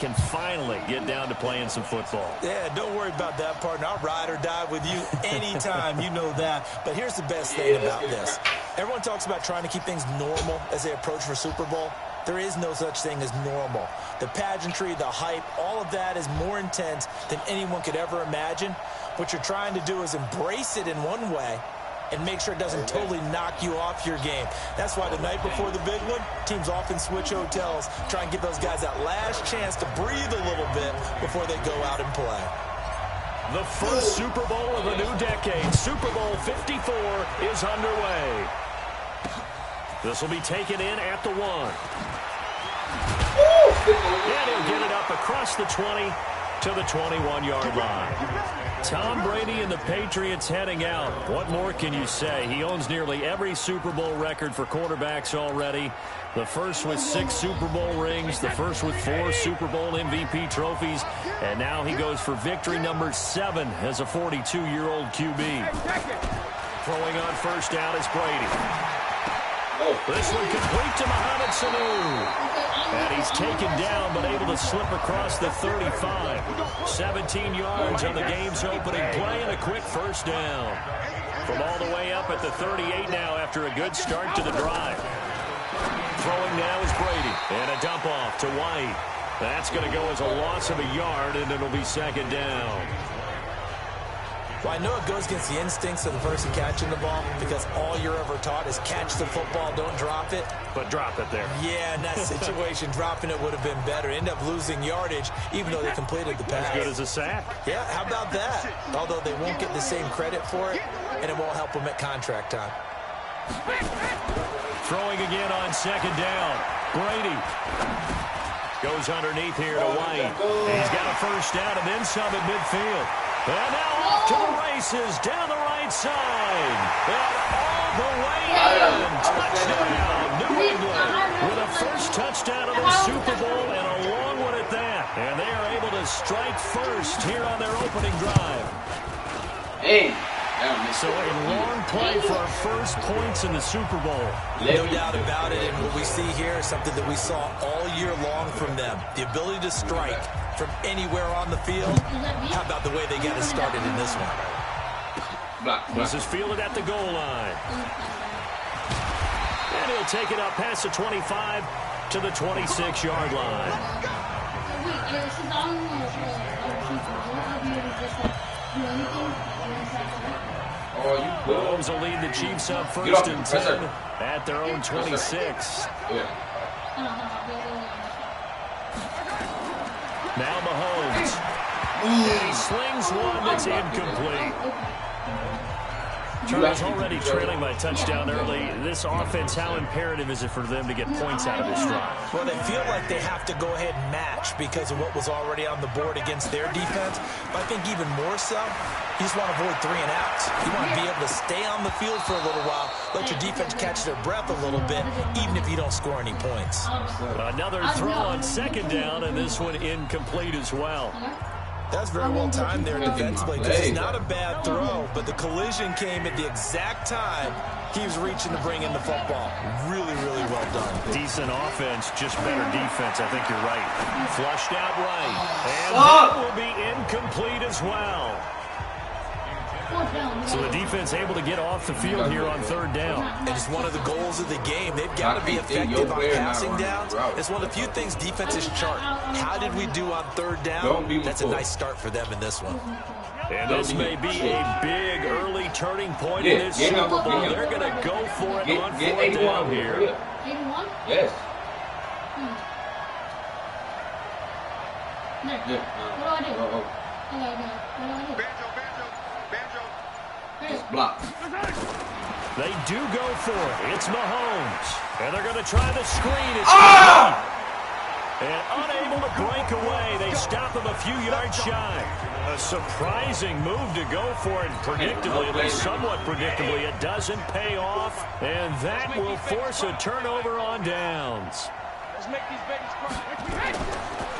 can finally get down to playing some football. Yeah, don't worry about that, partner. I'll ride or die with you anytime. You know that. But here's the best thing about this. Everyone talks about trying to keep things normal as they approach for Super Bowl. There is no such thing as normal. The pageantry, the hype, all of that is more intense than anyone could ever imagine. What you're trying to do is embrace it in one way and make sure it doesn't totally knock you off your game. That's why the night before the big one, teams often switch hotels, try and give those guys that last chance to breathe a little bit before they go out and play. The first Super Bowl of a new decade, Super Bowl 54, is underway. This will be taken in at the 1. And he'll get it up across the 20 to the 21-yard line. Tom Brady and the Patriots heading out. What more can you say? He owns nearly every Super Bowl record for quarterbacks already. The first with 6 Super Bowl rings, the first with 4 Super Bowl MVP trophies, and now he goes for victory number 7 as a 42-year-old QB. Throwing on first down is Brady. This one complete to Mohamed Sanu. And he's taken down, but able to slip across the 35. 17 yards on the game's opening play and a quick first down. From all the way up at the 38 now after a good start to the drive. Throwing now is Brady. And a dump off to White. That's going to go as a loss of a yard, and it'll be second down. Well, I know it goes against the instincts of the person catching the ball because all you're ever taught is catch the football, don't drop it. But drop it there. Yeah, in that situation, dropping it would have been better. End up losing yardage, even though they completed the pass. As good as a sack. Yeah, how about that? Although they won't get the same credit for it, and it won't help them at contract time. Throwing again on second down. Brady goes underneath here to White. He's got a first down and then some at midfield. And now off to the races down the right side. And all the way in. Touchdown, New England. With a first touchdown of the Super Bowl and a long one at that. And they are able to strike first here on their opening drive. Hey. So a long play for our first points in the Super Bowl. No doubt about it, and what we see here is something that we saw all year long from them. The ability to strike from anywhere on the field. How about the way they get us started in this one? This is fielded at the goal line. And he'll take it up past the 25 to the 26-yard line. Mahomes will lead the Chiefs up first and 10 at their own 26. Now Mahomes. And he slings one that's incomplete. Charles already trailing by touchdown early. This offense, how imperative is it for them to get points out of this drive? Well, they feel like they have to go ahead and match because of what was already on the board against their defense. But I think even more so, you just want to avoid 3 and outs. You want to be able to stay on the field for a little while, let your defense catch their breath a little bit, even if you don't score any points. Another throw on second down, and this one incomplete as well. That's very well timed there defensively because it's not a bad throw, but the collision came at the exact time he was reaching to bring in the football. Really, really well done. Decent offense, just better defense. I think you're right. Flushed out right. And that will be incomplete as well. So the defense able to get off the field here on third down. And it's one of the goals of the game. They've got to be effective on passing downs. It's one of the few things defenses chart. How did we do on third down? That's a nice start for them in this one. And this may be a big early turning point in this Super Bowl. They're going to go for it on fourth down here. Yes. Block. They do go for it. It's Mahomes. And they're going to try the screen. It's and unable to break away. They stop him a few yards shy. A surprising move to go for it. Predictably, at least somewhat predictably, it doesn't pay off. And that will force a turnover on downs.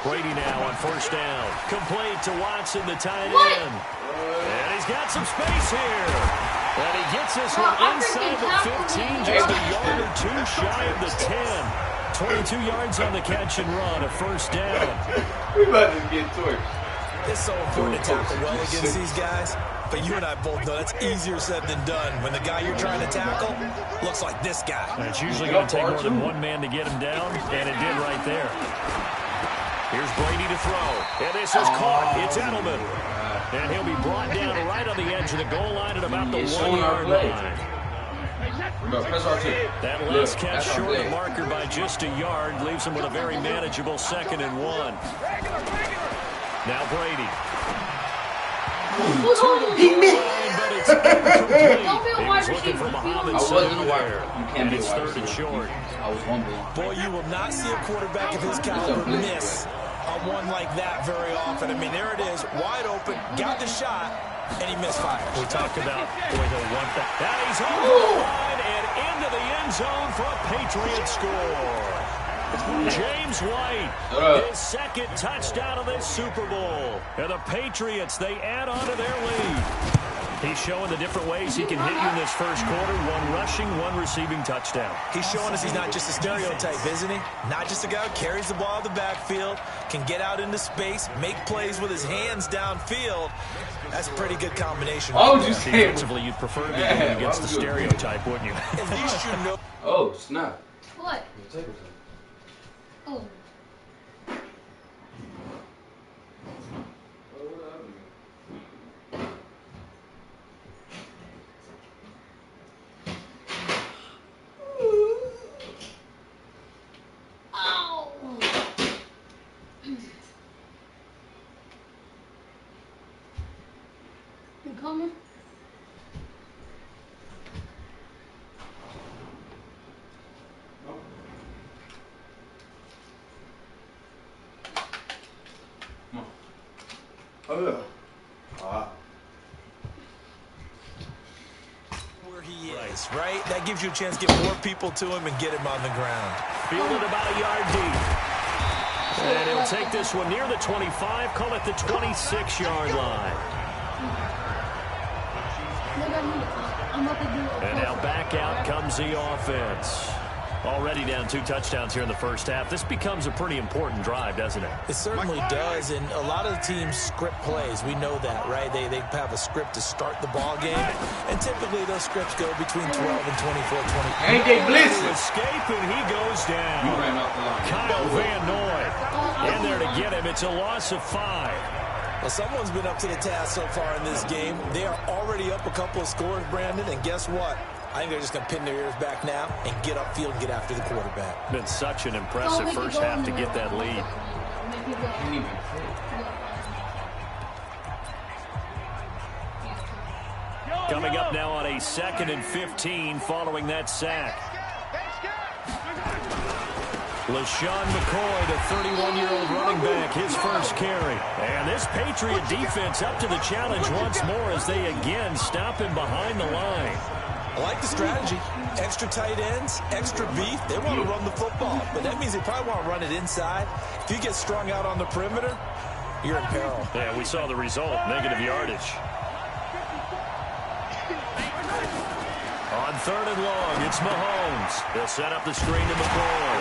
Brady now on first down. Complete to Watson, the tight end. And he's got some space here. And he gets this one inside the 15, just a yard or two shy of the 10. 22 yards on the catch and run, a first down. We about to get torched. It's so important to tackle well against these guys. But you and I both know that's easier said than done when the guy you're trying to tackle looks like this guy. And it's usually going to take more than one man to get him down, and it did right there. Here's Brady to throw, and this is caught. It's Edelman. And he'll be brought down right on the edge of the goal line at about the 1-yard line. That last catch short of the marker by just a yard leaves him with a very manageable 2nd and 1. Now Brady. He missed. But it's incomplete. He was looking for Muhammad there. and it's 3rd and short. I was one block. Boy, you will not see a quarterback of his caliber miss on one like that very often. I mean, there it is, wide open, got the shot, and he misfires. We talked about, boy, he'll want that. Now he's over the line and into the end zone for a Patriot score. James White, his 2nd touchdown of this Super Bowl. And the Patriots, they add on to their lead. He's showing the different ways he can hit you in this first quarter. 1 rushing, 1 receiving touchdown. He's showing us he's not just a stereotype, isn't he? Not just a guy who carries the ball in the backfield, can get out into space, make plays with his hands downfield. That's a pretty good combination. Why would you say Defensively, you'd prefer to be going against the stereotype, wouldn't you? At least you know. Oh, snap. What? Oh. You coming? Oh, yeah. Where he is, right? That gives you a chance to get more people to him and get him on the ground. Fielded about a yard deep. And he'll take this one near the 25, call it the 26-yard line. And now back out comes the offense. Already down 2 touchdowns here in the first half. This becomes a pretty important drive, doesn't it? It certainly does, and a lot of the teams script plays. We know that, right? They have a script to start the ball game, and typically those scripts go between 12 and 24, 20. Ain't they blitzing? Escape, and he goes down. You ran off the line. Kyle Van Noy in there to get him. It's a loss of 5. Well, someone's been up to the task so far in this game. They are already up a couple of scores, Brandon, and guess what? I think they're just going to pin their ears back now and get upfield and get after the quarterback. Been such an impressive first half to get that lead. Coming up now on a 2nd and 15 following that sack. LaShawn McCoy, the 31-year-old running back, his first carry. And this Patriot defense up to the challenge once more as they again stop him behind the line. I like the strategy. Extra tight ends, extra beef. They want to run the football, but that means they probably want to run it inside. If you get strung out on the perimeter, you're in peril. Yeah, we saw the result, negative yardage. On 3rd and long, it's Mahomes. They'll set up the screen to McCoy.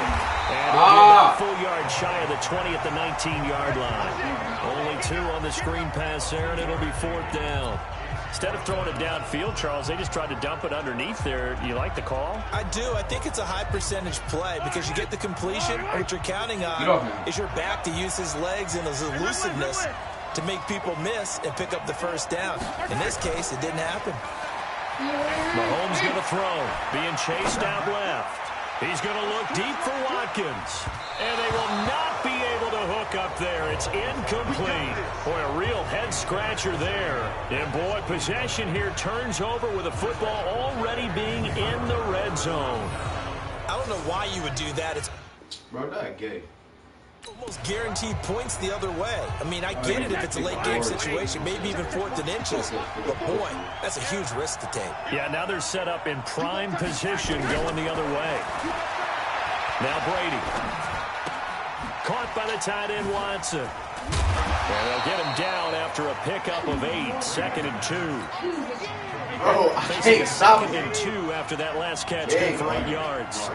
And he'll get that full yard shy of the 20 at the 19-yard line. Only 2 on the screen pass there, and it'll be 4th down. Instead of throwing it downfield, Charles, they just tried to dump it underneath there. You like the call? I do. I think it's a high percentage play because you get the completion. What you're counting on is your back to use his legs and his elusiveness to make people miss and pick up the first down. In this case, it didn't happen. Mahomes going to throw, being chased out left. He's going to look deep for Watkins. And they will not be able to hook up there. It's incomplete. Boy, a real head-scratcher there. And, boy, possession here turns over with the football already being in the red zone. I don't know why you would do that. It's Bro, that gay. almost guaranteed points the other way. I mean, I get it if it's a late-game situation, maybe even 4th and inches. But, boy, that's a huge risk to take. Yeah, now they're set up in prime position going the other way. Now Brady. Caught by the tight end Watson. And they'll get him down after a pickup of 8, 2nd and 2. Bro, I Facing can't a stop 2nd and 2 after that last catch, good for 8 yards.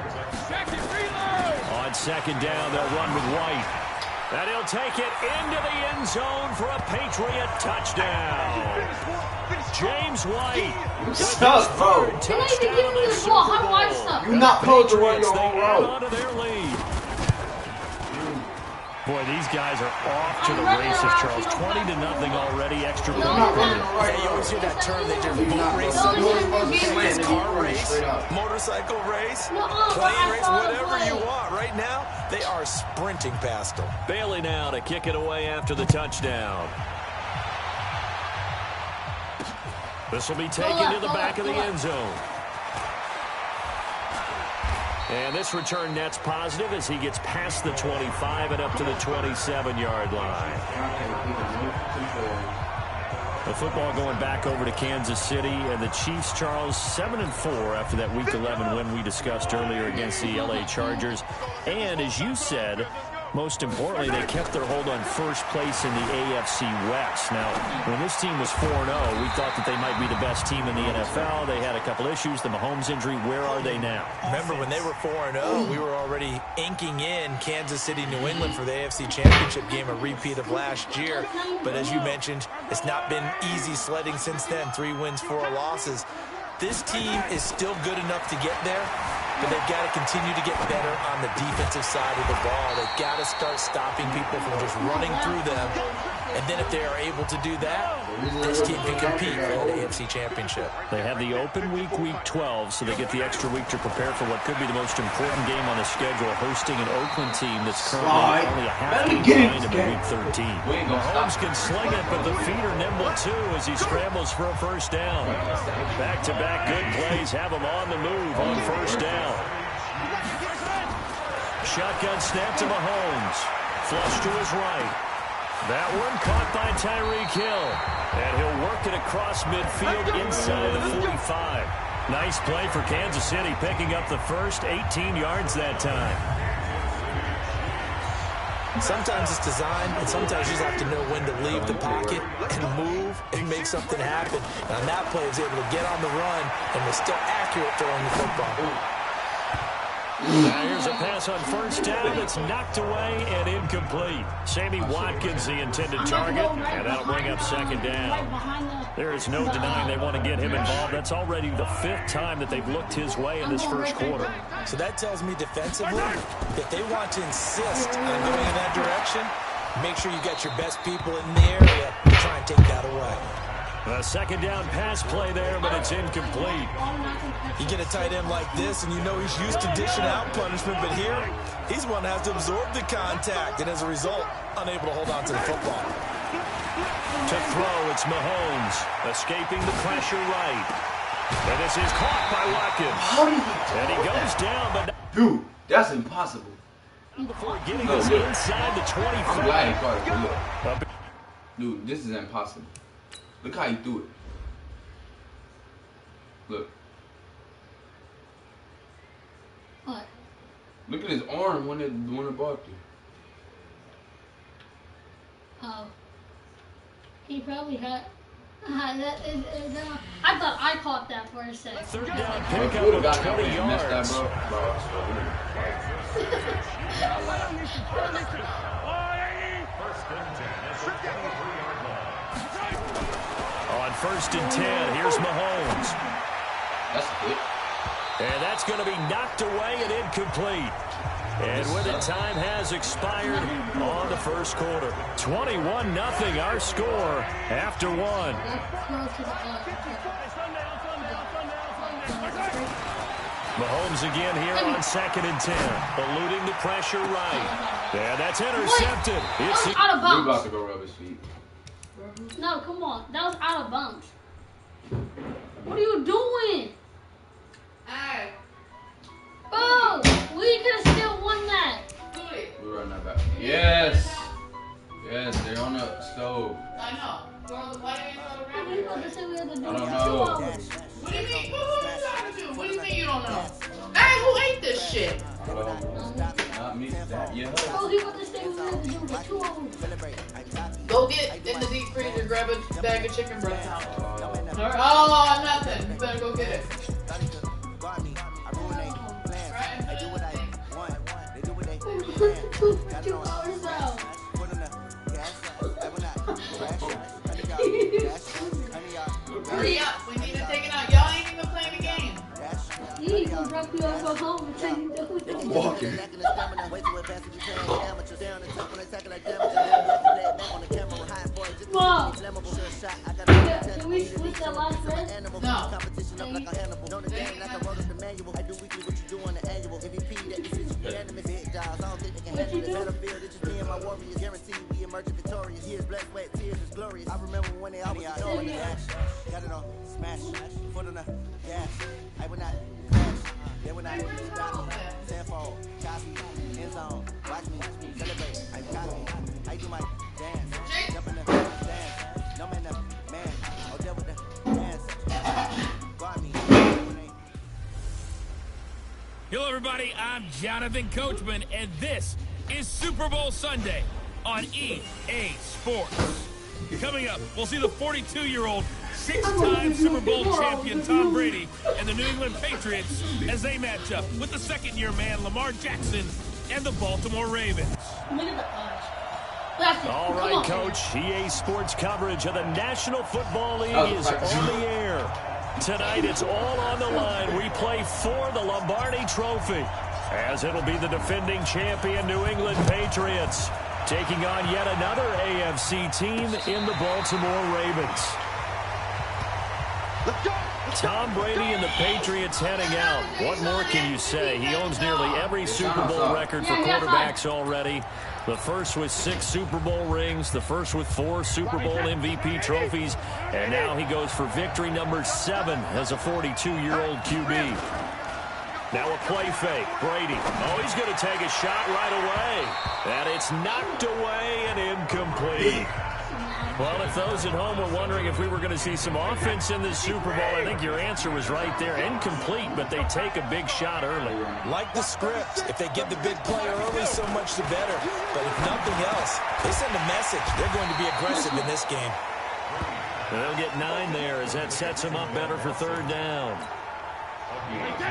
On 2nd down, they'll run with White. And he'll take it into the end zone for a Patriot touchdown. James White. Stop, bro. Touchdown in the Super Bowl. You're not supposed to run Patriots, your they own add route. on to their lead. Boy, these guys are off to the races, Charles. 20-0 already, extra point. Yeah, you always hear that term. They just boat race. It's car race, motorcycle race, plane race, whatever you want. Right now, they are sprinting past them. Bailey now to kick it away after the touchdown. This will be taken to the back of the end zone. And this return net's positive as he gets past the 25 and up to the 27-yard line. The football going back over to Kansas City, and the Chiefs, Charles, 7-4 after that Week 11 win we discussed earlier against the LA Chargers. And as you said, most importantly, they kept their hold on first place in the AFC West. Now, when this team was 4-0, we thought that they might be the best team in the NFL. They had a couple issues, the Mahomes injury. Where are they now? Remember, when they were 4-0, we were already inking in Kansas City, New England for the AFC Championship game, a repeat of last year. But as you mentioned, it's not been easy sledding since then. 3 wins, 4 losses. This team is still good enough to get there, but they've got to continue to get better on the defensive side of the ball. They've got to start stopping people from just running through them. And then if they are able to do that, this team can compete for the AFC Championship. They have the open week 12, so they get the extra week to prepare for what could be the most important game on the schedule, hosting an Oakland team that's currently only a half game behind them in week 13. Mahomes can sling it, but the feet are nimble too as he scrambles for a first down. Back-to-back good plays have him on the move on first down. Shotgun snap to Mahomes. Flush to his right. That one caught by Tyreek Hill. And he'll work it across midfield inside the 45. Nice play for Kansas City, picking up the first 18 yards that time. Sometimes it's design, and sometimes you just have to know when to leave the pocket and move and make something happen. And on that play, he was able to get on the run and was still accurate throwing the football. Now here's a pass on first down. It's knocked away and incomplete. Sammy Watkins, the intended target, and that'll bring up second down. There is no denying they want to get him involved. That's already the 5th time that they've looked his way in this first quarter. So that tells me defensively that they want to insist on going in that direction. Make sure you got your best people in the area to try and take that away. A second down pass play there, but it's incomplete. You get a tight end like this, and you know he's used to dishing out punishment, but here, he's one that has to absorb the contact, and as a result, unable to hold on to the football. To throw, it's Mahomes, escaping the pressure right. And this is caught by Watkins. And he goes down, but... Dude, that's impossible. Before getting us inside the 25. I'm glad he caught it, but look. Dude, this is impossible. Look how he threw it. Look. What? Look at his arm when the ball threw. Oh. He probably had... I thought I caught that for a second. Third down pickup of 20 yards. On first and 10, here's Mahomes. That's good. And that's going to be knocked away and incomplete. And with it, time has expired on the first quarter. 21-0 our score after one. Mahomes again here on 2nd and 10. Eluding the pressure right. And that's intercepted. It's out of bounds. We're about to go rub his feet. No, come on. That was out of bounds. What are you doing? Hey. Bro, we could have still won that. We're running that back. Yes. Yes, they're on the stove. I know. Why do you throw the I record? thought they said we had to do I don't 2 know. hours. What do you mean? What are you trying to do? What do you mean you don't know? Hey, who ate this shit? Not me. Yeah. Bro, he thought they said we had to do it for 2 hours. Go get in the deep freezer, grab a bag of chicken breast out. Oh, nothing. You better go get it. Two hours out. Hurry up. We need to take it out. Y'all ain't even playing the game. He gonna drop you off at home until you do it. Walking. Mom, can we switch that last verse? No. What you do? Hello, everybody. I'm Jonathan Coachman, and this is Super Bowl Sunday on EA Sports. Coming up, we'll see the 42-year-old, six-time Super Bowl champion Tom Brady and the New England Patriots as they match up with the second-year man Lamar Jackson and the Baltimore Ravens. Look at the punch. That's it. All Come right, on. Coach. EA Sports coverage of the National Football League is on the air. Tonight, it's all on the line. We play for the Lombardi Trophy, as it'll be the defending champion New England Patriots taking on yet another AFC team in the Baltimore Ravens. Tom Brady and the Patriots heading out. What more can you say? He owns nearly every Super Bowl record for quarterbacks already. The first with 6 Super Bowl rings, the first with 4 Super Bowl MVP trophies, and now he goes for victory number 7 as a 42-year-old QB. Now a play fake. Brady. Oh, he's going to take a shot right away. And it's knocked away and incomplete. Well, if those at home were wondering if we were going to see some offense in this Super Bowl, I think your answer was right there. Incomplete, but they take a big shot early. Like the script, if they get the big play early, so much the better. But if nothing else, they send a message. They're going to be aggressive in this game. They'll get 9 there as that sets them up better for third down.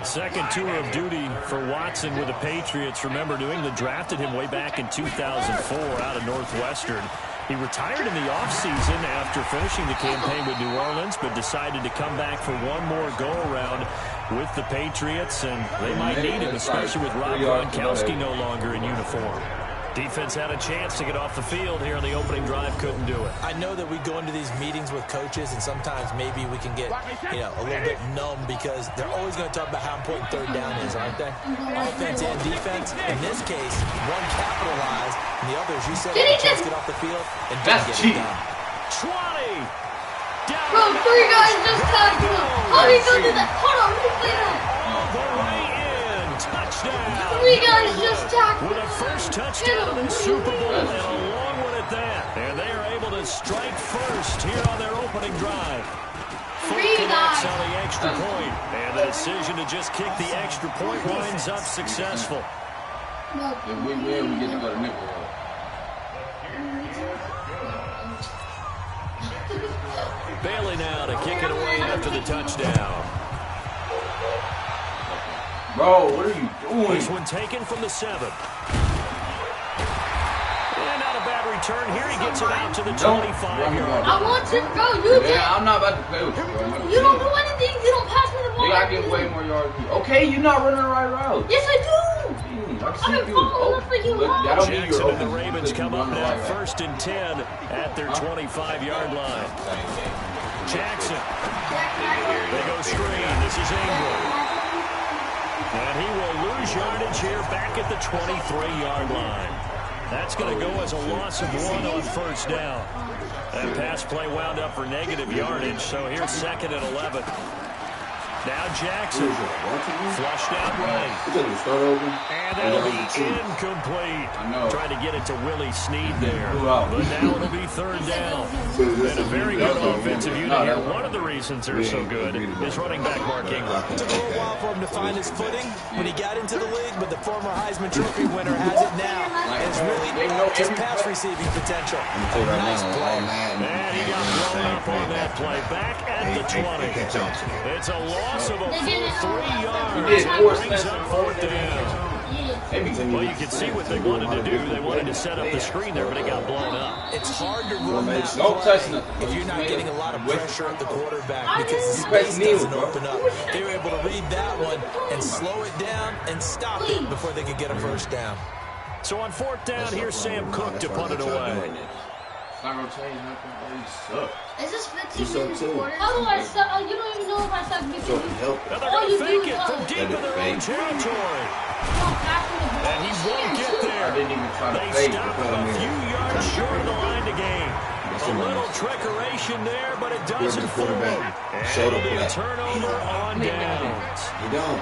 Second tour of duty for Watson with the Patriots. Remember, New England drafted him way back in 2004 out of Northwestern. He retired in the offseason after finishing the campaign with New Orleans, but decided to come back for one more go-around with the Patriots, and they might need him, especially with Rob Gronkowski no longer in uniform. Defense had a chance to get off the field here on the opening drive, couldn't do it. I know that we go into these meetings with coaches, and sometimes maybe we can get, a little bit numb because they're always going to talk about how important third down is, aren't they? Offense and defense. In this case, one capitalized, and the other, as you said, had a chance to get off the field and didn't get it done. 20. Down. Bro, 3 guys just tagged him. How did he go do that? Hold on, replay that. All the way in. Touchdown. 3 guys just tagged With a first touchdown in the Super Bowl and a long one at that. And they are able to strike first here on their opening drive. Foot connects on the extra point. And the decision to just kick the extra point winds up successful. If we win, we get to go to nickel. Bailey now to kick it away after the touchdown. Bro, what are you doing? This one taken from the 7. And not a bad return. Here he gets it out to the 25-yard. I want to, bro. You did. Yeah, I'm not about to play with you, bro. You don't do anything. You don't pass me the ball. You gotta get way more yards than you. Okay, you're not running the right route. Yes, I do. I've I've been following up for you. That don't mean Jackson you're and the open. Ravens come up Run the now, right route. 1st and 10 at their 25-yard line. Jackson. They go screen. This is Ingram. And he will lose yardage here back at the 23-yard line. That's going to go as a loss of 1 on first down. That pass play wound up for negative yardage, so here's 2nd and 11. Now Jackson. Flushed out right. And that'll be incomplete. Trying to get it to Willie Snead there. But now it'll be third down. And a very good offensive unit here. One of the reasons they're so good is running back Mark Ingram. It took a little while for him to find his footing when he got into the league, but the former Heisman Trophy winner has it now. And it's really his pass receiving potential. Nice play. And he got blown up on that play. Back at the 20. It's a loss of a full 3 yards. That brings up fourth down. Well, you can see what they wanted to do. They wanted to set up the screen there, but it got blown up. It's hard to run that play if you're not getting a lot of pressure at the quarterback because the space doesn't open up. They were able to read that one and slow it down and stop it before they could get a first down. So on fourth down, here's Sam Cook to punt it away. Not gonna change nothing. You suck. Is this 15 minutes recorded? Otherwise, you don't even know if I suck because you... Now they're going to fake it from deep in their own territory. And he won't get there. They stop him a few yards short of the line to gain. A little trickeration there, but it doesn't fool him. And it'll be a turnover on downs. You don't.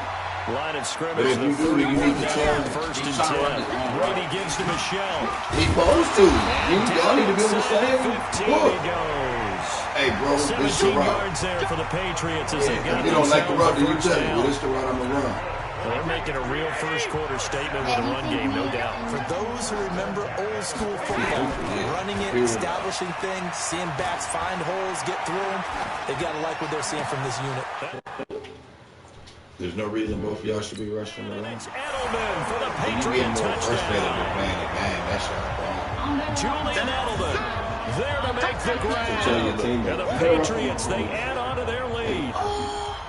Line of scrimmage, the 31-yard first and 10. Brady gives to Michelle. He supposed to. Y'all need to be on the same. 15 he goes. Hey, bro, this 17 the route. yards there for the Patriots as they got If you don't like the route, then you first tell me. down. Well, this the route I'm going to run. Well, they're making a real first-quarter statement with a run game, no doubt. For those who remember old-school football, running it, establishing things, seeing backs find holes, get through them, they've got to like what they're seeing from this unit. There's no reason both of y'all should be rushing the line. It's Edelman for the Patriot touchdown. Julian Edelman there to make the grab. And the Patriots, they add on to their lead.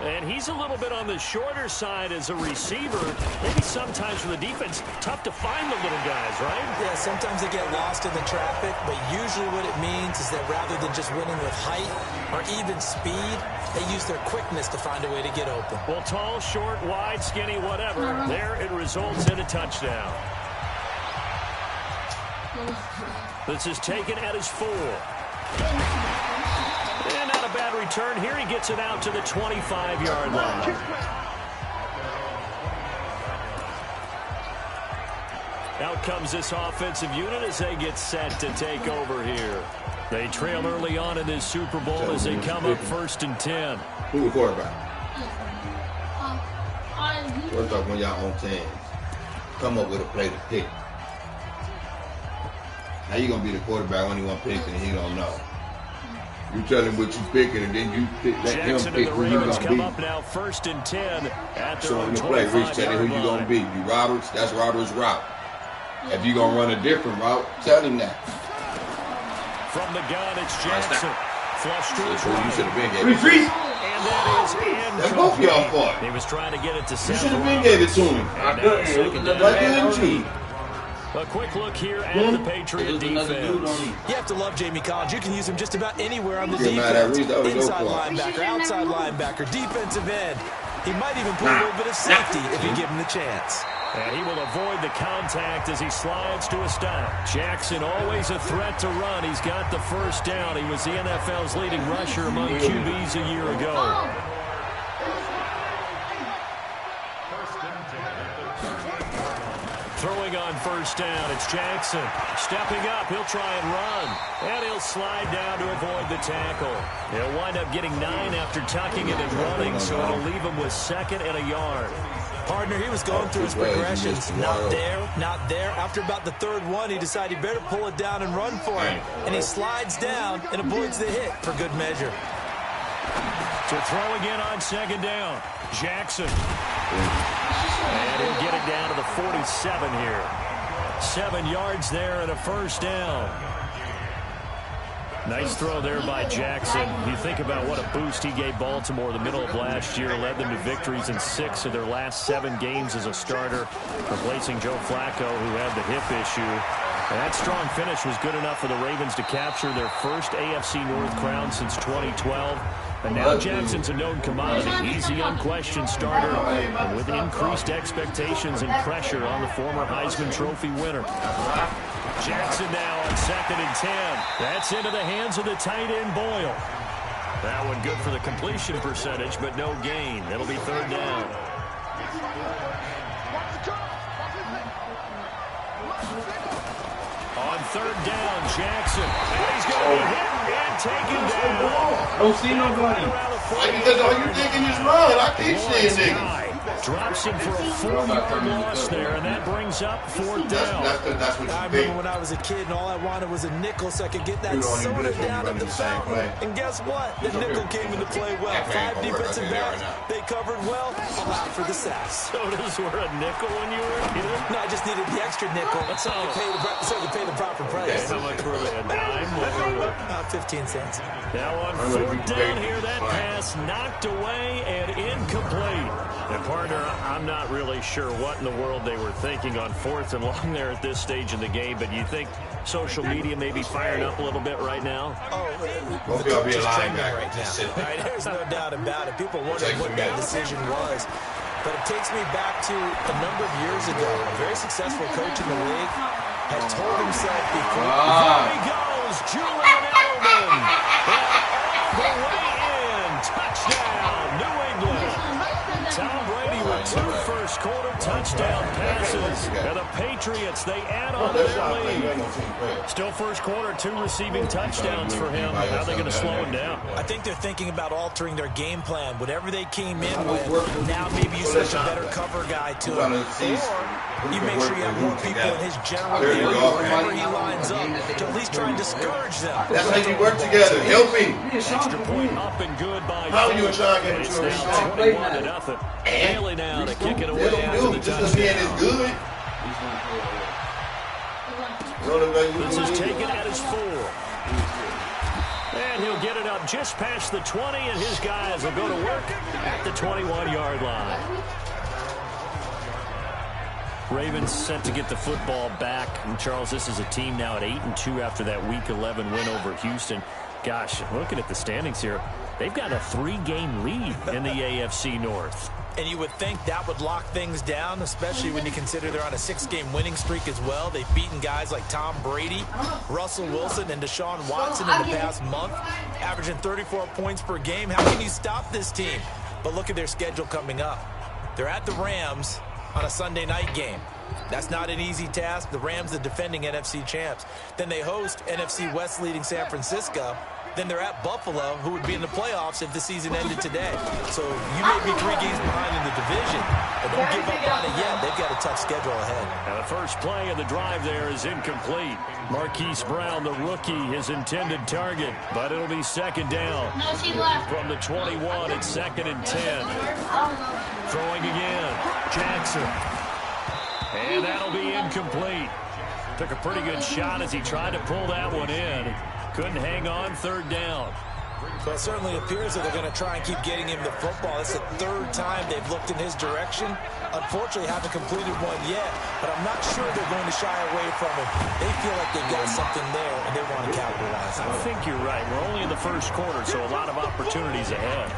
And he's a little bit on the shorter side as a receiver. Maybe sometimes for the defense, tough to find the little guys, right? Yeah, sometimes they get lost in the traffic, but usually what it means is that rather than just winning with height or even speed, they use their quickness to find a way to get open. Well, tall, short, wide, skinny, whatever. There it results in a touchdown. This is taken at his 4. And not a bad return here. He gets it out to the 25-yard line. Out comes this offensive unit as they get set to take over here. They trail early on in this Super Bowl as they come up first and 10. Who the quarterback? First off, when y'all on 10, come up with a play to pick. How you going to be the quarterback when you want to pick and he don't know? You tell him what you picking, and then you let him pick who you gonna come be. up now, first and 10 at their So own in the play, Rich, tell him who you 25-yard gonna line. be. You Roberts, that's Roberts' route. If you gonna run a different route, tell him that. From the gun, it's Jackson. Flush to his So you right. should have been gave it to him. And that is That's both of y'all incomplete. fault. He was trying to get it to You Seth should have been Roberts. gave it to him. And now second down. Why didn't you? A quick look here at the Patriot defense. You have to love Jamie Collins. You can use him just about anywhere on the Get mad at defense. Reed, that was your Inside fault. linebacker, outside linebacker, defensive end. He might even play a little bit of safety if you give him the chance. And he will avoid the contact as he slides to a stop. Jackson always a threat to run. He's got the first down. He was the NFL's leading rusher among QBs a year ago. Throwing on first down, it's Jackson. Stepping up, he'll try and run. And he'll slide down to avoid the tackle. He'll wind up getting 9 after tucking it and running, so it'll leave him with second and a yard. Partner, he was going through his progressions. Not there, not there. After about the third one, he decided he better pull it down and run for it. And he slides down and avoids the hit for good measure. To throw again on second down, Jackson. And he'll get it down to the 47 here. 7 yards there and a first down. Nice throw there by Jackson. You think about what a boost he gave Baltimore the middle of last year, led them to victories in 6 of their last 7 games as a starter, replacing Joe Flacco, who had the hip issue. And that strong finish was good enough for the Ravens to capture their first AFC North crown since 2012. And now Jackson's a known commodity. He's the unquestioned starter, and with increased expectations and pressure on the former Heisman Trophy winner. Jackson now on second and 10. That's into the hands of the tight end, Boyle. That one good for the completion percentage, but no gain. It'll be third down. On third down, Jackson. And he's going to be hit and taken down. Don't see nobody. Because all you thinking is run. I keep seeing niggas. Drops him for a 4-yard loss there, and that brings up fourth down. That's what I remember when I was a kid and all I wanted was a nickel so I could get that soda down at the fountain. And guess what? The nickel came into play well. 5 defensive backs, they covered well. Allowed for the sacks. Sodas were a nickel when you were a kid? No, I just needed the extra nickel so I could pay the proper price. How much were they? A dime? 15 cents. Now on fourth down here, that pass knocked away and incomplete. And partner, I'm not really sure what in the world they were thinking on fourth and long there at this stage in the game, but you think social media may be firing up a little bit right now? Hope y'all be a linebacker right now. Right, there's no doubt about it. People wondering what that decision was. But it takes me back to a number of years ago. A very successful coach in the league had told himself before. There he goes, Julian Edelman. And all the way in. Touchdown, New England. Tom Brady with 2 first-quarter touchdown passes. And the Patriots, they add on to their lead. Still first quarter, 2 receiving touchdowns for him. How are they going to slow him down? I think they're thinking about altering their game plan. Whatever they came in with, now maybe you switch a better cover guy to him. Or you make sure you have more people in his general area wherever he lines up to at least try and discourage them. That's how you work together. Help me. Extra point up and good by How you trying to get It's into now 21-0. Bailey now to kick it away after the touchdown. Is good. This is taken at his 4. And he'll get it up just past the 20, and his guys will go to work at the 21-yard line. Ravens set to get the football back. And Charles, this is a team now at 8-2 after that Week 11 win over Houston. Gosh, looking at the standings here, they've got a 3-game lead in the AFC North. And you would think that would lock things down, especially when you consider they're on a 6-game winning streak as well. They've beaten guys like Tom Brady, Russell Wilson, and Deshaun Watson in the past month, averaging 34 points per game. How can you stop this team? But look at their schedule coming up. They're at the Rams on a Sunday night game. That's not an easy task. The Rams, the defending NFC champs. Then they host NFC West leading San Francisco. Then they're at Buffalo, who would be in the playoffs if the season ended today. So you may be 3 games behind in the division, but don't give up on it yet. They've got a tough schedule ahead. And the first play of the drive there is incomplete. Marquise Brown, the rookie, his intended target, but it'll be second down. No, she left. From the 21, it's 2nd and 10. Throwing again, Jackson. And that'll be incomplete. Took a pretty good shot as he tried to pull that one in. Couldn't hang on, third down. Well, it certainly appears that they're going to try and keep getting him the football. It's the 3rd time they've looked in his direction. Unfortunately, haven't completed one yet, but I'm not sure they're going to shy away from him. They feel like they've got something there, and they want to capitalize on it. I think you're right. We're only in the first quarter, so a lot of opportunities ahead.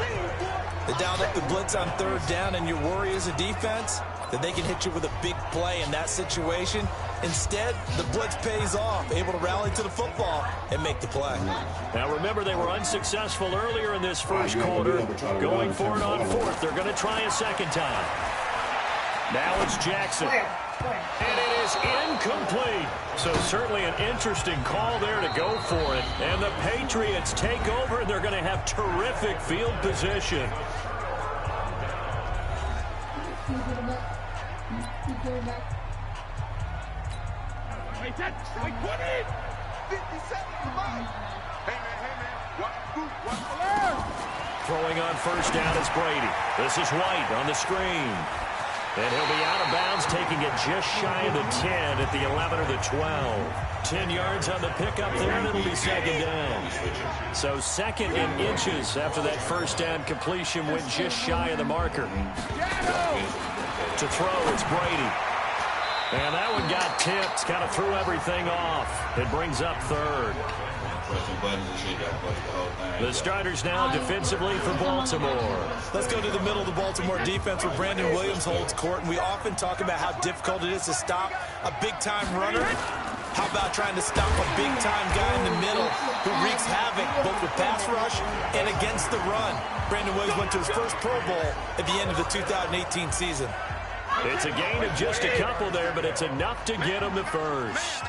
They dialed up the blitz on 3rd down, and your worry as a defense that they can hit you with a big play in that situation. Instead, the blitz pays off, able to rally to the football and make the play. Now remember, they were unsuccessful earlier in this first quarter. Going for it on 4th. They're going to try a second time. Now it's Jackson. And it is incomplete. So certainly an interesting call there to go for it. And the Patriots take over, and they're going to have terrific field position. Throwing on first down is Brady. This is White on the screen. And he'll be out of bounds, taking it just shy of the 10 at the 11 or the 12. 10 yards on the pickup there, and it'll be second down. So 2nd and inches after that first down completion went just shy of the marker. To throw, it's Brady. And that one got tipped, kind of threw everything off. It brings up 3rd. The starters now defensively for Baltimore. Let's go to the middle of the Baltimore defense where Brandon Williams holds court. And we often talk about how difficult it is to stop a big-time runner. How about trying to stop a big-time guy in the middle? who wreaks havoc both with pass rush and against the run. Brandon Williams went to his first Pro Bowl at the end of the 2018 season. It's a gain of just a couple there, but it's enough to get him the first.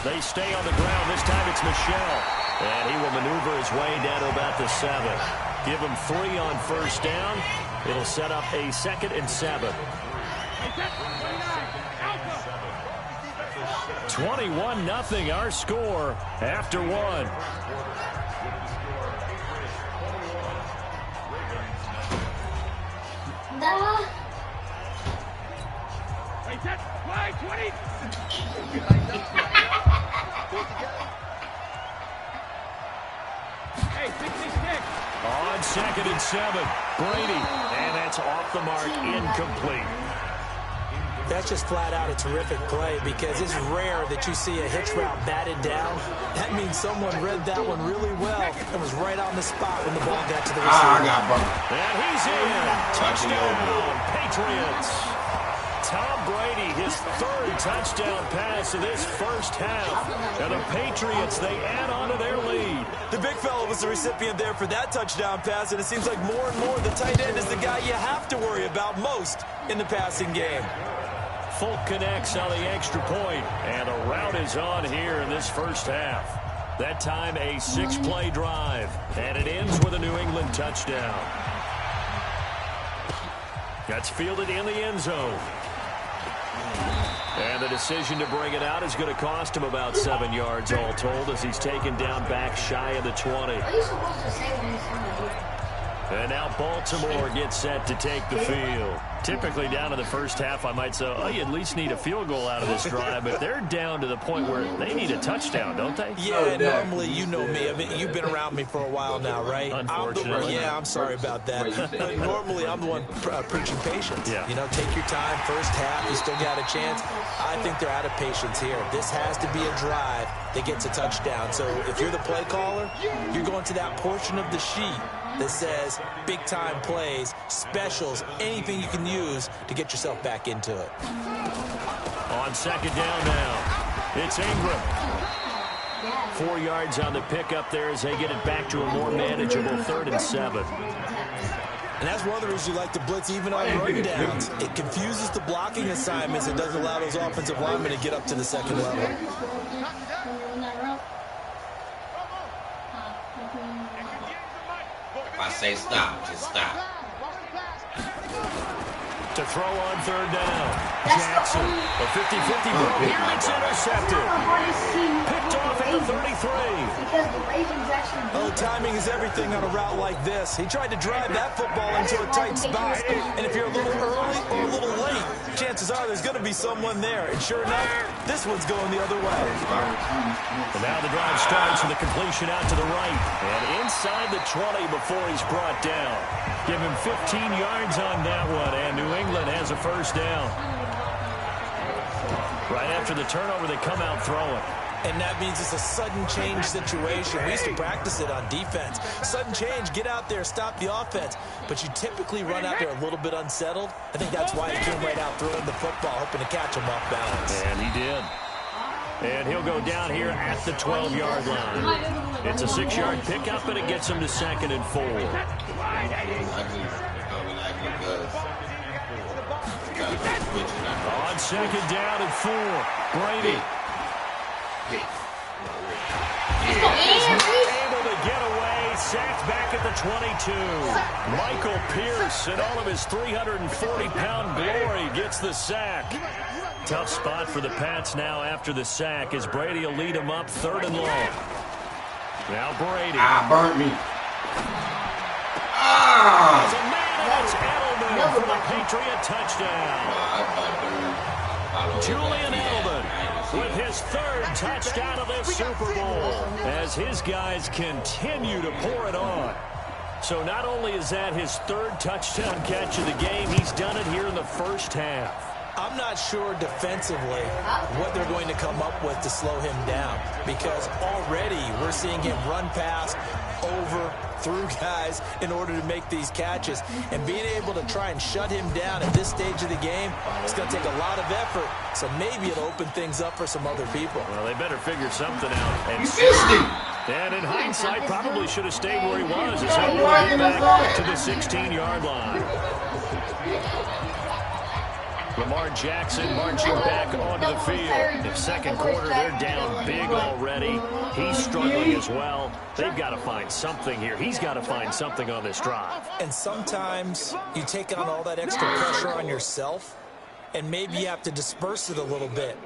They stay on the ground. This time it's Michelle. And he will maneuver his way down to about the 7. Give him 3 on first down. It'll set up a 2nd and 7. 21-0 our score after 1. On 2nd and 7, Brady, and that's off the mark, incomplete. That's just flat out a terrific play because it's rare that you see a hitch route batted down. That means someone read that one really well and was right on the spot when the ball got to the receiver. I got bumped. And he's in. Touchdown, Patriots. Tom Brady, his 3rd touchdown pass of this first half. And the Patriots, they add on to their lead. The big fella was the recipient there for that touchdown pass, and it seems like more and more the tight end is the guy you have to worry about most in the passing game. Folk connects on the extra point, and the route is on here in this first half. That time a 6-play drive, and it ends with a New England touchdown. That's fielded in the end zone. And the decision to bring it out is going to cost him about 7 yards all told as he's taken down back shy of the 20. What are you supposed to say when you say And now Baltimore gets set to take the field. Typically down in the first half, I might say, oh, you at least need a field goal out of this drive, but they're down to the point where they need a touchdown, don't they? Yeah, normally, you know me. I mean, you've been around me for a while now, right? Unfortunately. I'm sorry about that. But normally, I'm the one preaching patience. Yeah. You know, take your time. First half, you still got a chance. I think they're out of patience here. This has to be a drive that gets a touchdown. So if you're the play caller, you're going to that portion of the sheet that says big-time plays, specials, anything you can use to get yourself back into it. On second down now, it's Ingram. 4 yards on the pickup there as they get it back to a more manageable 3rd and 7. And that's one of the reasons you like to blitz even on run downs. It confuses the blocking assignments. It doesn't allow those offensive linemen to get up to the second level. If I say stop, just stop. To throw on 3rd down. Jackson, a 50-50 ball. It's intercepted. Picked off at the 33. Oh, timing is everything on a route like this. He tried to drive that football into a tight spot. And if you're a little early or a little late, chances are there's going to be someone there. And sure enough, this one's going the other way. And now the drive starts with a completion out to the right. And inside the 20 before he's brought down. Give him 15 yards on that one. And New England has a first down. Right after the turnover, they come out throwing. And that means it's a sudden change situation. We used to practice it on defense. Sudden change, get out there, stop the offense. But you typically run out there a little bit unsettled. I think that's why he came right out throwing the football, hoping to catch him off balance. And he did. And he'll go down here at the 12-yard line. It's a 6-yard pickup, and it gets him to 2nd and 4. On second down and 4, Brady. Able to get away, sacked back at the 22. Michael Pierce, in all of his 340-pound glory, gets the sack. Tough spot for the Pats now after the sack as Brady will lead him up 3rd and long. Now Brady. Burnt me. As a man, that's Edelman for the Patriot touchdown. Julian Edelman with his 3rd touchdown of this Super Bowl as his guys continue to pour it on. So not only is that his 3rd touchdown catch of the game, he's done it here in the first half. I'm not sure defensively what they're going to come up with to slow him down because already we're seeing him run past over through guys in order to make these catches. And being able to try and shut him down at this stage of the game, it's going to take a lot of effort. So maybe it'll open things up for some other people. Well, they better figure something out. And in hindsight, probably should have stayed where he was. As he get back to the 16-yard line. Lamar Jackson marching back onto the field. In second quarter, they're down big already. He's struggling as well. They've got to find something here. He's got to find something on this drive. And sometimes you take on all that extra pressure on yourself, and maybe you have to disperse it a little bit.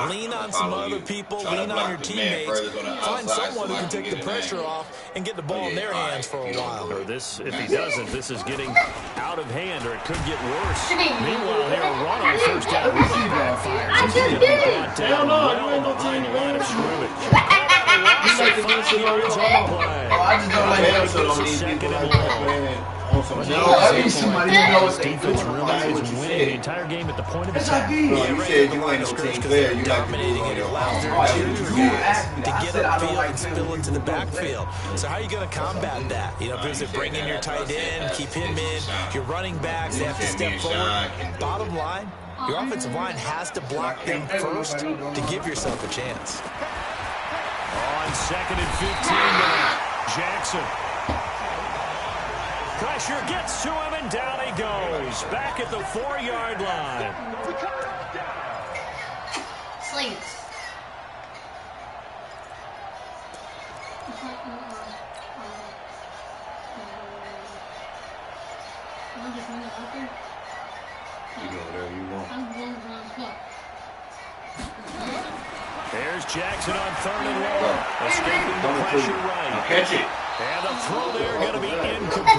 Lean on some other people, lean on your teammates, find someone who can take the pressure off and get the ball in their hands for a while. Or this, if he doesn't, this is getting out of hand, or it could get worse. Meanwhile, here, a run on first down really backfires. He's going to be brought down well behind the line of scrimmage. I just don't like episode on these people like that. Somebody knows defense really is winning the entire game at the point of attack. You said you ain't no team player. You like dominating it allows their interior guys to get upfield and spill into the backfield. So how are you going to combat that? You know, is it bring in your tight end, keep him in, your running backs, they have to step forward. Bottom line, your offensive line has to block them first to give yourself a chance. On second and 15 now, Jackson. Pressure gets to him, and down he goes. Back at the 4-yard line. Sleep. There's Jackson on third and long. Escaping the pressure right. Now catch it. And the throw there going to be incomplete.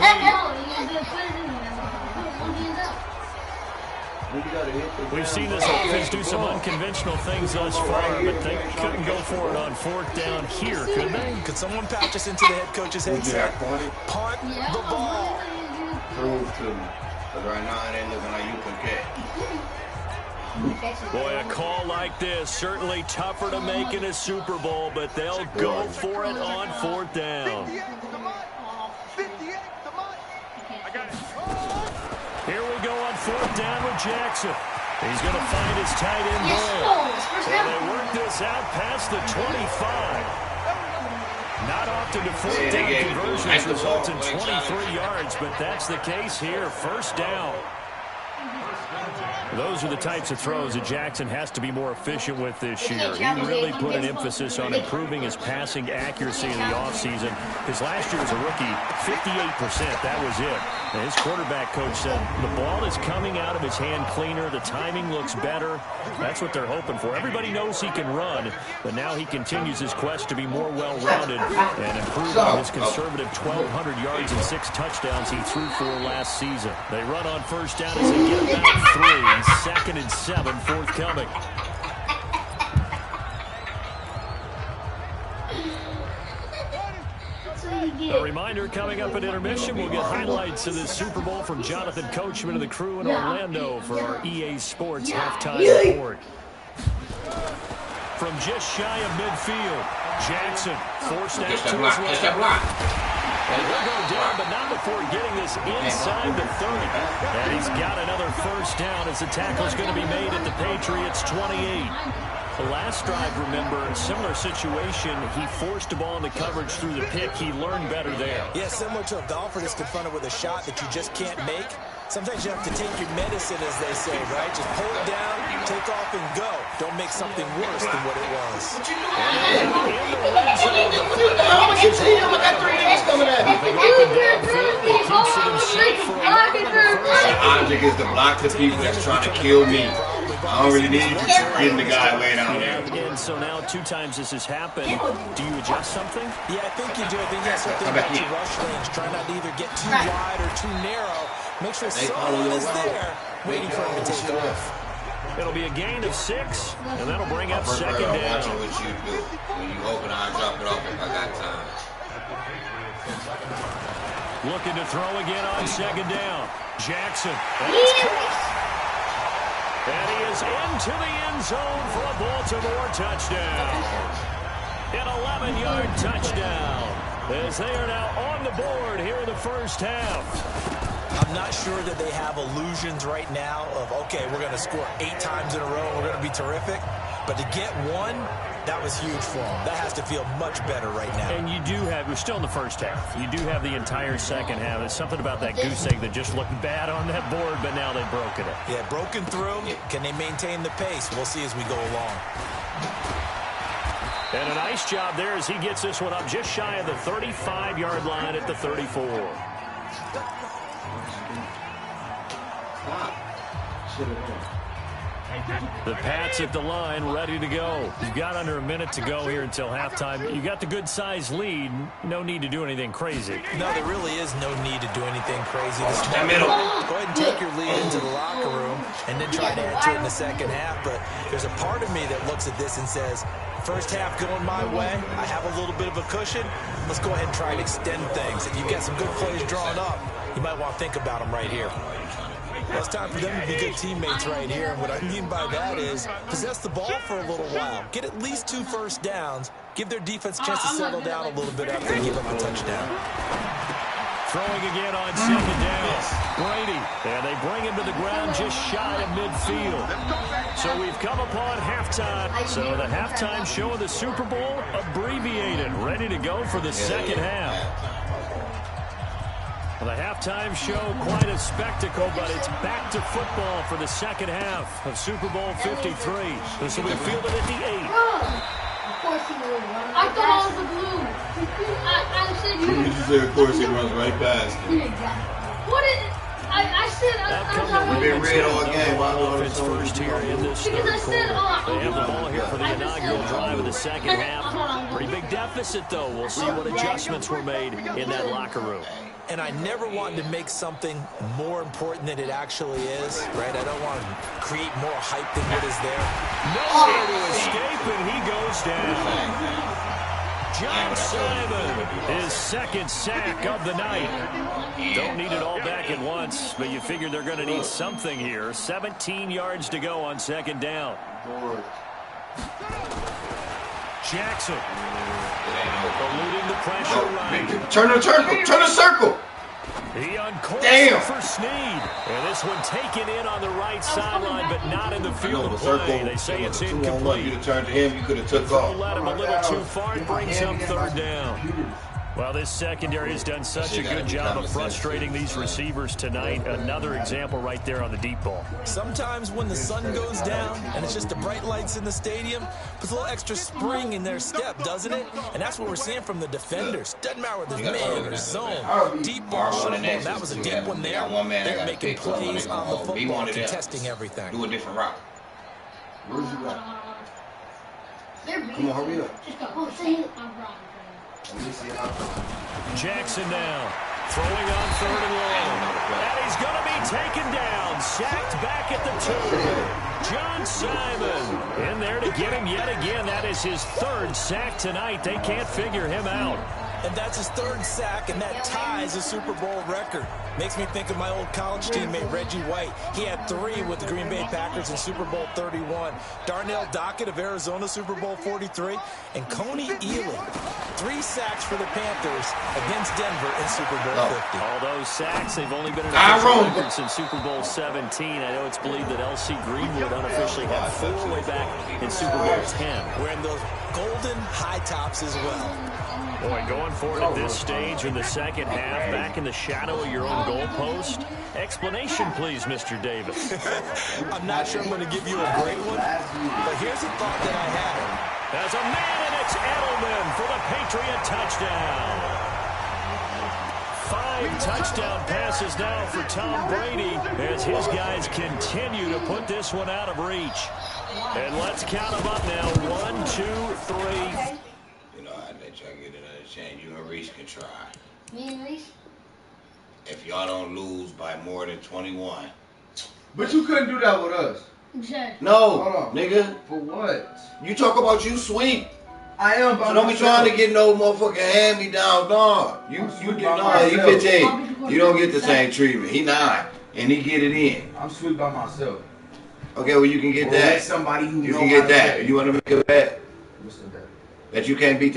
We've seen this offense do some unconventional things thus far, but they couldn't go for it on fourth down here, could they? Could someone patch us into the head coach's headset? Punt the ball. Prove to me. Because right now it ain't looking like you can catch. Boy, a call like this, certainly tougher to make in a Super Bowl, but they'll go for it on fourth down. Here we go on fourth down with Jackson. He's going to find his tight end ball. And they work this out past the 25. Not often do fourth down conversions result in 23 yards, but that's the case here. First down. Those are the types of throws that Jackson has to be more efficient with this year. He really put an emphasis on improving his passing accuracy in the offseason. His last year as a rookie, 58%, that was it. And his quarterback coach said the ball is coming out of his hand cleaner. The timing looks better. That's what they're hoping for. Everybody knows he can run, but now he continues his quest to be more well-rounded and improve on his conservative 1,200 yards and 6 touchdowns he threw for last season. They run on first down as they get about 3. Second and 7 forthcoming. A reminder, coming up at intermission, we'll get highlights of this Super Bowl from Jonathan Coachman and the crew in Orlando for our EA Sports halftime report. From just shy of midfield, Jackson forced out to his left. And he'll go down, but not before getting this inside the 30. And he's got another first down as the tackle's going to be made at the Patriots' 28. The last drive, remember, similar situation. He forced the ball into coverage through the pick. He learned better there. Yeah, similar to a golfer that's confronted with a shot that you just can't make. Sometimes you have to take your medicine, as they say, right? Just pull it down, take off, and go. Don't make something worse than what it was. The object is to block the people that's trying to kill me. I don't really need getting the guy way down there. And so now 2 times this has happened. Do you adjust something? Yeah, I think you do. I think that's something about your rush range. Try not to either get too wide or too narrow. Make sure someone is there waiting for him to take off. It'll be a gain of 6, and that'll bring up second down. Watching what you do. When you open, I'll drop it off if I got time. Looking to throw again on second down. Jackson. And it's caught. And he is into the end zone for a Baltimore touchdown. An 11-yard touchdown. as they are now on the board here in the first half. I'm not sure that they have illusions right now of, okay, we're going to score 8 times in a row, we're going to be terrific. But to get one, that was huge for them. That has to feel much better right now. And you do have, we're still in the first half. You do have the entire second half. There's something about that goose egg that just looked bad on that board, but now they've broken it. Yeah, broken through. Can they maintain the pace? We'll see as we go along. And a nice job there as he gets this one up just shy of the 35-yard line at the 34. The Pats at the line, ready to go. You've got under a minute to go here until halftime. You got the good-sized lead. No need to do anything crazy. No, there really is no need to do anything crazy. Go ahead and take your lead into the locker room and then try to add to it in the second half. But there's a part of me that looks at this and says, first half going my way. I have a little bit of a cushion. Let's go ahead and try and extend things. If you've got some good plays drawn up, you might want to think about them right here. Well, it's time for them to be good teammates right here. And what I mean by that is possess the ball for a little while. Get at least 2 first downs. Give their defense a chance to settle down a little bit after they give up a touchdown. Throwing again on second down. Brady. And they bring him to the ground just shy of midfield. So we've come upon halftime. So the halftime show of the Super Bowl abbreviated. Ready to go for the second half. Well, the halftime show, quite a spectacle, but it's back to football for the second half of Super Bowl 53. This will be fielded at the 8. Of course he would. I thought I was the blue. I said You just said, of course, he runs right past him. What is it? I said We've been red all game. Offense first here in this third quarter. They have the ball here for the inaugural drive of the second half. Pretty big deficit, though. We'll see what adjustments were made in that locker room. And I never wanted to make something more important than it actually is, right? I don't want to create more hype than what is there. Nowhere to escape, and he goes down. John Simon, his second sack of the night. Don't need it all back at once, but you figure they're going to need something here. 17 yards to go on second down. Jackson. Eluding the pressure right. Turn the circle. He uncorks for Snead. And this one taken in on the right sideline, but not in the field of play. They say it's incomplete. You to turn to him, you could have took off. Let him a little too far. It brings up third down. Well, this secondary has done such a good job of frustrating these receivers tonight. Another example right there on the deep ball. Sometimes when the sun goes down and it's just the bright lights in the stadium, puts a little extra spring in their step, doesn't it? And that's what we're seeing from the defenders. Doesn't matter whether there's man or zone. Deep ball, short ball. That was a deep one there. They're making plays on the football, contesting everything. Do a different route. Where's you at? Come on, hurry up. Jackson now, throwing on third and long. And he's going to be taken down, sacked back at the 2. John Simon in there to get him yet again. That is his 3rd sack tonight. They can't figure him out. And that's his 3rd sack, and that ties a Super Bowl record. Makes me think of my old college teammate, Reggie White. He had 3 with the Green Bay Packers in Super Bowl 31. Darnell Dockett of Arizona, Super Bowl 43. And Coney Ealy, 3 sacks for the Panthers against Denver in Super Bowl 50. All those sacks, they've only been in official record since Super Bowl 17. I know it's believed that L.C. Greenwood unofficially had 4 way back in Super Bowl 10. Wearing those golden high tops as well. Boy, going forward at this stage in the second half, back in the shadow of your own goalpost. Explanation, please, Mr. Davis. I'm not sure I'm going to give you a great one, but here's a thought that I had. As a man, and it's Edelman for the Patriot touchdown. 5 touchdown passes now for Tom Brady as his guys continue to put this one out of reach. And let's count them up now. 1, 2, 3. I'd let y'all get another chance. You and Reese can try. Me and Reese? If y'all don't lose by more than 21. But you couldn't do that with us. Exactly. No, nigga. For what? You talk about you sweet. I am by So don't be trying to get no motherfucking hand-me-down, dog. You get, no, he 15. You don't get the same treatment. He 9, and he get it in. I'm sweet by myself. Okay, well, you can get that. Somebody who you can get that. You want to make a bet? What's the bet? That you can't beat the